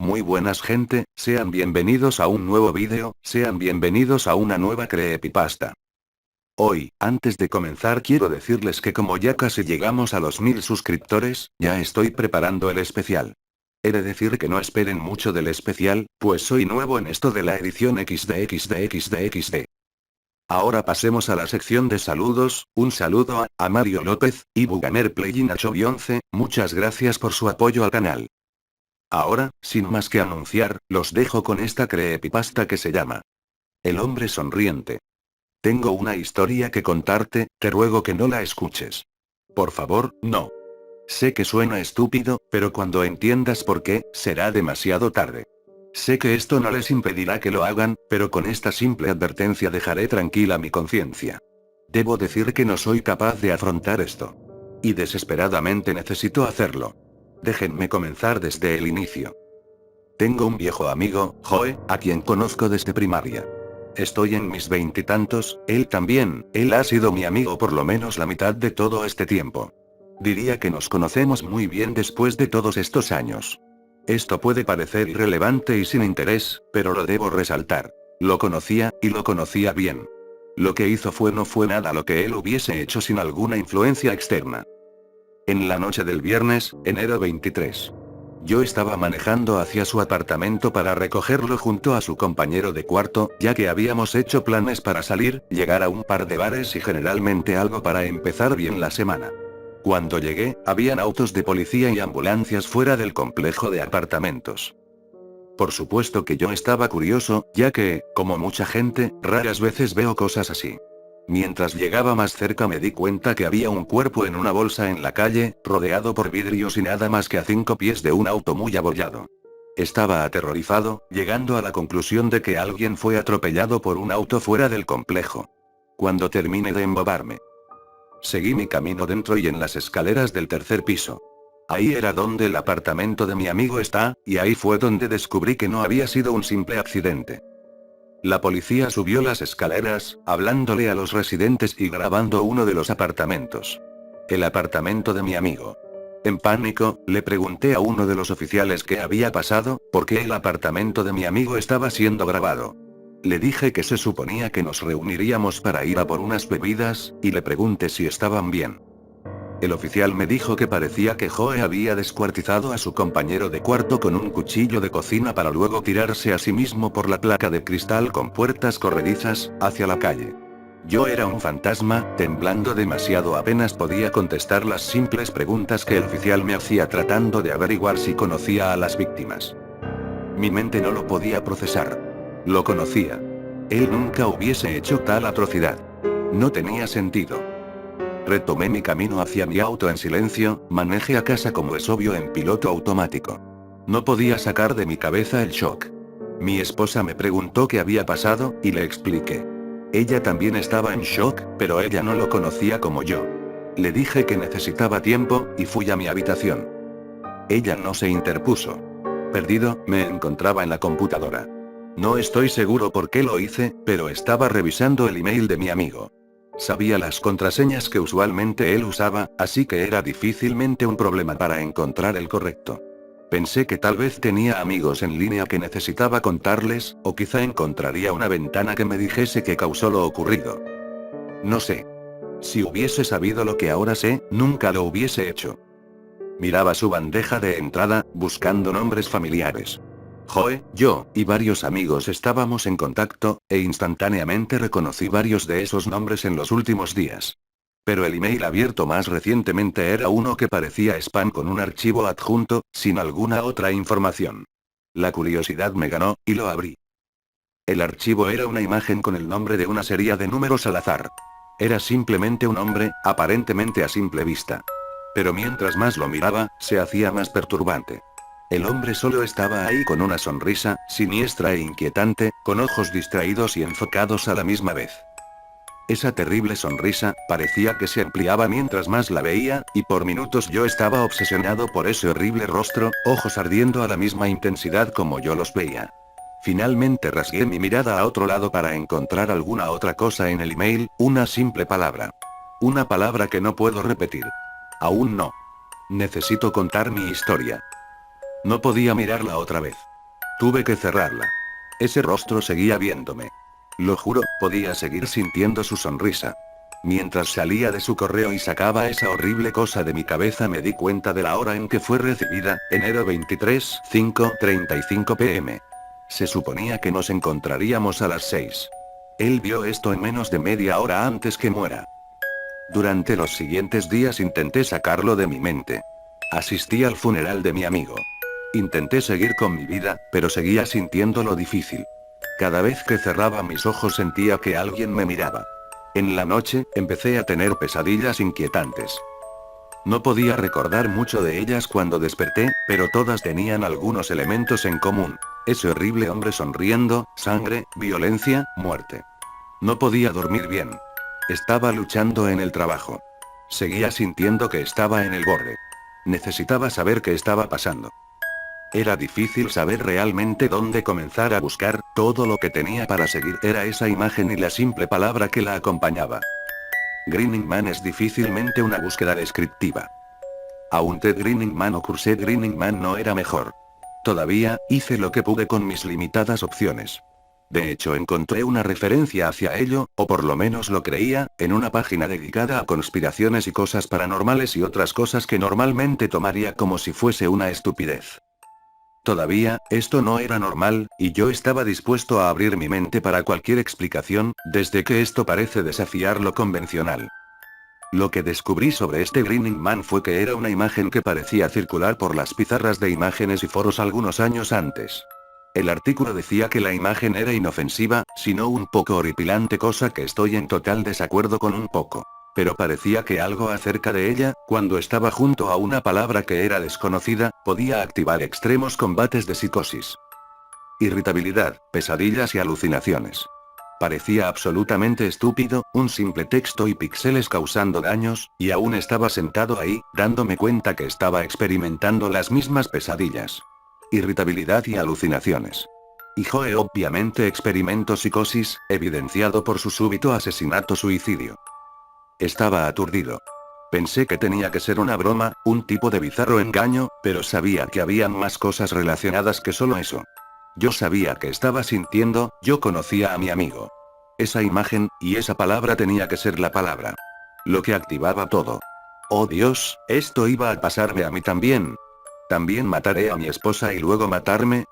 Muy buenas gente, sean bienvenidos a un nuevo vídeo, sean bienvenidos a una nueva creepypasta. Hoy, antes de comenzar quiero decirles que como ya casi llegamos a los 1000 suscriptores, ya estoy preparando el especial. He de decir que no esperen mucho del especial, pues soy nuevo en esto de la edición XD. Ahora pasemos a la sección de saludos. Un saludo a Mario López, y Bugamer Playing 11, muchas gracias por su apoyo al canal. Ahora, sin más que anunciar, los dejo con esta creepypasta que se llama El hombre sonriente. Tengo una historia que contarte, te ruego que no la escuches. Por favor, no. Sé que suena estúpido, pero cuando entiendas por qué, será demasiado tarde. Sé que esto no les impedirá que lo hagan, pero con esta simple advertencia dejaré tranquila mi conciencia. Debo decir que no soy capaz de afrontar esto. Y desesperadamente necesito hacerlo. Déjenme comenzar desde el inicio. Tengo un viejo amigo, Joe, a quien conozco desde primaria. Estoy en mis veintitantos, él también, él ha sido mi amigo por lo menos la mitad de todo este tiempo. Diría que nos conocemos muy bien después de todos estos años. Esto puede parecer irrelevante y sin interés, pero lo debo resaltar. Lo conocía, y lo conocía bien. Lo que hizo no fue nada lo que él hubiese hecho sin alguna influencia externa. En la noche del viernes, enero 23. Yo estaba manejando hacia su apartamento para recogerlo junto a su compañero de cuarto, ya que habíamos hecho planes para salir, llegar a un par de bares y generalmente algo para empezar bien la semana. Cuando llegué, habían autos de policía y ambulancias fuera del complejo de apartamentos. Por supuesto que yo estaba curioso, ya que, como mucha gente, raras veces veo cosas así. Mientras llegaba más cerca me di cuenta que había un cuerpo en una bolsa en la calle, rodeado por vidrios y nada más que a 5 pies de un auto muy abollado. Estaba aterrorizado, llegando a la conclusión de que alguien fue atropellado por un auto fuera del complejo. Cuando terminé de embobarme, seguí mi camino dentro y en las escaleras del tercer piso. Ahí era donde el apartamento de mi amigo está, y ahí fue donde descubrí que no había sido un simple accidente. La policía subió las escaleras, hablándole a los residentes y grabando uno de los apartamentos. El apartamento de mi amigo. En pánico, le pregunté a uno de los oficiales qué había pasado, por qué el apartamento de mi amigo estaba siendo grabado. Le dije que se suponía que nos reuniríamos para ir a por unas bebidas, y le pregunté si estaban bien. El oficial me dijo que parecía que Joe había descuartizado a su compañero de cuarto con un cuchillo de cocina para luego tirarse a sí mismo por la placa de cristal con puertas corredizas, hacia la calle. Yo era un fantasma, temblando demasiado apenas podía contestar las simples preguntas que el oficial me hacía tratando de averiguar si conocía a las víctimas. Mi mente no lo podía procesar. Lo conocía. Él nunca hubiese hecho tal atrocidad. No tenía sentido. Retomé mi camino hacia mi auto en silencio, manejé a casa como es obvio en piloto automático. No podía sacar de mi cabeza el shock. Mi esposa me preguntó qué había pasado, y le expliqué. Ella también estaba en shock, pero ella no lo conocía como yo. Le dije que necesitaba tiempo, y fui a mi habitación. Ella no se interpuso. Perdido, me encontraba en la computadora. No estoy seguro por qué lo hice, pero estaba revisando el email de mi amigo. Sabía las contraseñas que usualmente él usaba, así que era difícilmente un problema para encontrar el correcto. Pensé que tal vez tenía amigos en línea que necesitaba contarles, o quizá encontraría una ventana que me dijese qué causó lo ocurrido. No sé. Si hubiese sabido lo que ahora sé, nunca lo hubiese hecho. Miraba su bandeja de entrada, buscando nombres familiares. Joe, yo, y varios amigos estábamos en contacto, e instantáneamente reconocí varios de esos nombres en los últimos días. Pero el email abierto más recientemente era uno que parecía spam con un archivo adjunto, sin alguna otra información. La curiosidad me ganó, y lo abrí. El archivo era una imagen con el nombre de una serie de números al azar. Era simplemente un hombre, aparentemente a simple vista. Pero mientras más lo miraba, se hacía más perturbante. El hombre solo estaba ahí con una sonrisa, siniestra e inquietante, con ojos distraídos y enfocados a la misma vez. Esa terrible sonrisa, parecía que se ampliaba mientras más la veía, y por minutos yo estaba obsesionado por ese horrible rostro, ojos ardiendo a la misma intensidad como yo los veía. Finalmente rasgué mi mirada a otro lado para encontrar alguna otra cosa en el email, una simple palabra. Una palabra que no puedo repetir. Aún no. Necesito contar mi historia. No podía mirarla otra vez. Tuve que cerrarla. Ese rostro seguía viéndome. Lo juro, podía seguir sintiendo su sonrisa. Mientras salía de su correo y sacaba esa horrible cosa de mi cabeza, me di cuenta de la hora en que fue recibida, enero 23, 5:35 p.m. Se suponía que nos encontraríamos a las 6. Él vio esto en menos de media hora antes que muera. Durante los siguientes días intenté sacarlo de mi mente. Asistí al funeral de mi amigo. Intenté seguir con mi vida, pero seguía sintiéndolo difícil. Cada vez que cerraba mis ojos sentía que alguien me miraba. En la noche, empecé a tener pesadillas inquietantes. No podía recordar mucho de ellas cuando desperté, pero todas tenían algunos elementos en común. Ese horrible hombre sonriendo, sangre, violencia, muerte. No podía dormir bien. Estaba luchando en el trabajo. Seguía sintiendo que estaba en el borde. Necesitaba saber qué estaba pasando. Era difícil saber realmente dónde comenzar a buscar, todo lo que tenía para seguir era esa imagen y la simple palabra que la acompañaba. Grinning Man es difícilmente una búsqueda descriptiva. Aún Ted Grinning Man o Cursed Grinning Man no era mejor. Todavía, hice lo que pude con mis limitadas opciones. De hecho, encontré una referencia hacia ello, o por lo menos lo creía, en una página dedicada a conspiraciones y cosas paranormales y otras cosas que normalmente tomaría como si fuese una estupidez. Todavía, esto no era normal, y yo estaba dispuesto a abrir mi mente para cualquier explicación, desde que esto parece desafiar lo convencional. Lo que descubrí sobre este Grinning Man fue que era una imagen que parecía circular por las pizarras de imágenes y foros algunos años antes. El artículo decía que la imagen era inofensiva, sino un poco horripilante, cosa que estoy en total desacuerdo con un poco. Pero parecía que algo acerca de ella, cuando estaba junto a una palabra que era desconocida, podía activar extremos combates de psicosis. Irritabilidad, pesadillas y alucinaciones. Parecía absolutamente estúpido, un simple texto y píxeles causando daños, y aún estaba sentado ahí, dándome cuenta que estaba experimentando las mismas pesadillas. Irritabilidad y alucinaciones. Y Joe obviamente experimentó psicosis, evidenciado por su súbito asesinato-suicidio. Estaba aturdido. Pensé que tenía que ser una broma, un tipo de bizarro engaño, pero sabía que habían más cosas relacionadas que solo eso. Yo sabía que estaba sintiendo, yo conocía a mi amigo. Esa imagen, y esa palabra tenía que ser la palabra. Lo que activaba todo. Oh Dios, esto iba a pasarme a mí también. ¿También mataré a mi esposa y luego matarme?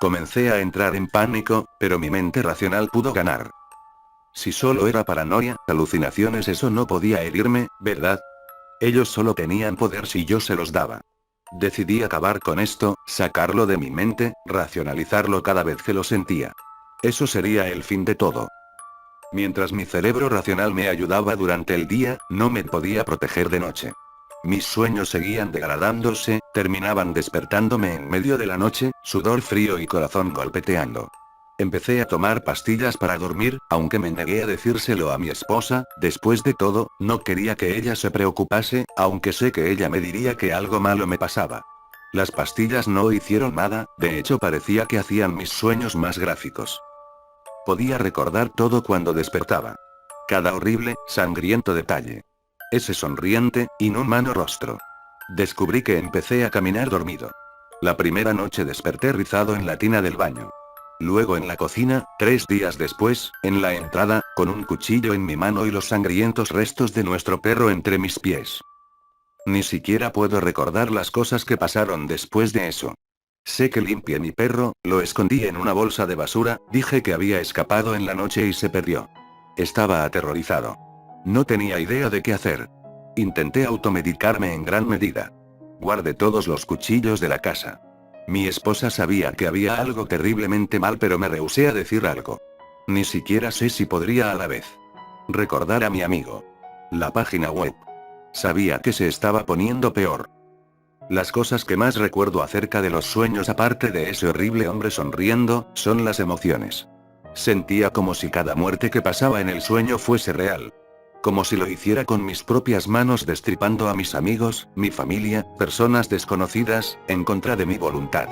Comencé a entrar en pánico, pero mi mente racional pudo ganar. Si solo era paranoia, alucinaciones, eso no podía herirme, ¿verdad? Ellos solo tenían poder si yo se los daba. Decidí acabar con esto, sacarlo de mi mente, racionalizarlo cada vez que lo sentía. Eso sería el fin de todo. Mientras mi cerebro racional me ayudaba durante el día, no me podía proteger de noche. Mis sueños seguían degradándose, terminaban despertándome en medio de la noche, sudor frío y corazón golpeteando. Empecé a tomar pastillas para dormir, aunque me negué a decírselo a mi esposa. Después de todo, no quería que ella se preocupase, aunque sé que ella me diría que algo malo me pasaba. Las pastillas no hicieron nada, de hecho parecía que hacían mis sueños más gráficos. Podía recordar todo cuando despertaba. Cada horrible, sangriento detalle. Ese sonriente, inhumano rostro. Descubrí que empecé a caminar dormido. La primera noche desperté rizado en la tina del baño. Luego en la cocina, 3 días después, en la entrada, con un cuchillo en mi mano y los sangrientos restos de nuestro perro entre mis pies. Ni siquiera puedo recordar las cosas que pasaron después de eso. Sé que limpié mi perro, lo escondí en una bolsa de basura, dije que había escapado en la noche y se perdió. Estaba aterrorizado. No tenía idea de qué hacer. Intenté automedicarme en gran medida. Guardé todos los cuchillos de la casa. Mi esposa sabía que había algo terriblemente mal, pero me rehusé a decir algo. Ni siquiera sé si podría a la vez recordar a mi amigo. La página web. Sabía que se estaba poniendo peor. Las cosas que más recuerdo acerca de los sueños, aparte de ese horrible hombre sonriendo, son las emociones. Sentía como si cada muerte que pasaba en el sueño fuese real. Como si lo hiciera con mis propias manos, destripando a mis amigos, mi familia, personas desconocidas, en contra de mi voluntad.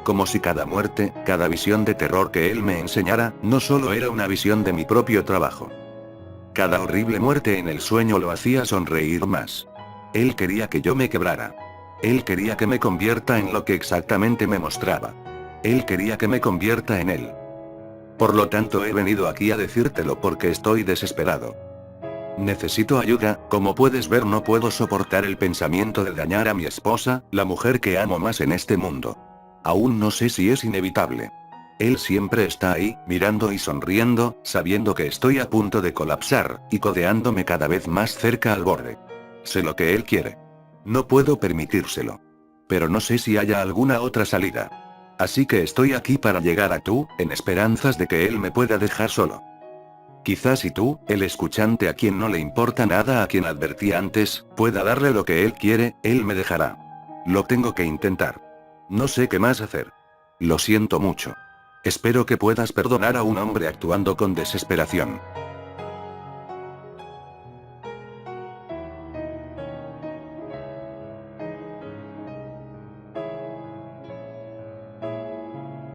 Como si cada muerte, cada visión de terror que él me enseñara, no solo era una visión de mi propio trabajo. Cada horrible muerte en el sueño lo hacía sonreír más. Él quería que yo me quebrara. Él quería que me convierta en lo que exactamente me mostraba. Él quería que me convierta en él. Por lo tanto he venido aquí a decírtelo porque estoy desesperado. Necesito ayuda, como puedes ver no puedo soportar el pensamiento de dañar a mi esposa, la mujer que amo más en este mundo. Aún no sé si es inevitable. Él siempre está ahí, mirando y sonriendo, sabiendo que estoy a punto de colapsar, y codeándome cada vez más cerca al borde. Sé lo que él quiere. No puedo permitírselo. Pero no sé si haya alguna otra salida. Así que estoy aquí para llegar a tú, en esperanzas de que él me pueda dejar solo. Quizás si tú, el escuchante a quien no le importa nada a quien advertí antes, pueda darle lo que él quiere, él me dejará. Lo tengo que intentar. No sé qué más hacer. Lo siento mucho. Espero que puedas perdonar a un hombre actuando con desesperación.